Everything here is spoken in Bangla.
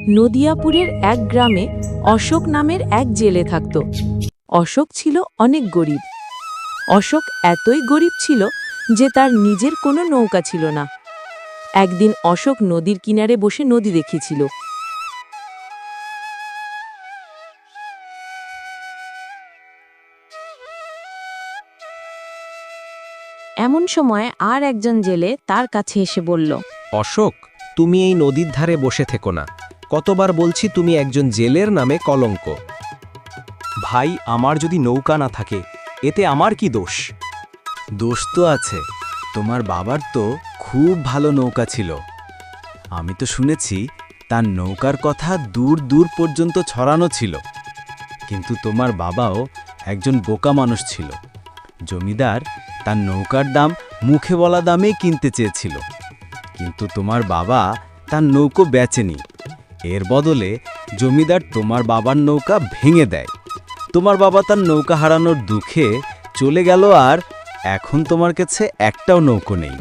নদিয়াপুরের এক গ্রামে অশোক নামের এক জেলে থাকত। অশোক ছিল অনেক গরিব। অশোক এতই গরিব ছিল যে তার নিজের কোনো নৌকা ছিল না। একদিন অশোক নদীর কিনারে বসে নদী দেখেছিল। এমন সময় আর একজন জেলে তার কাছে এসে বলল, অশোক, তুমি এই নদীর ধারে বসে থেকো না। কতবার বলছি, তুমি একজন জেলের নামে কলঙ্ক। ভাই, আমার যদি নৌকা না থাকে এতে আমার কি দোষ? দোষ তো আছে। তোমার বাবার তো খুব ভালো নৌকা ছিল। আমি তো শুনেছি তার নৌকার কথা দূর দূর পর্যন্ত ছড়ানো ছিল। কিন্তু তোমার বাবাও একজন বোকা মানুষ ছিল। জমিদার তার নৌকার দাম মুখে বলা দামেই কিনতে চেয়েছিল, কিন্তু তোমার বাবা তার নৌকো বেচেনি। এর বদলে জমিদার তোমার বাবার নৌকা ভেঙে দেয়। তোমার বাবা তার নৌকা হারানোর দুঃখে চলে গেল, আর এখন তোমার কাছে একটাও নৌকো নেই।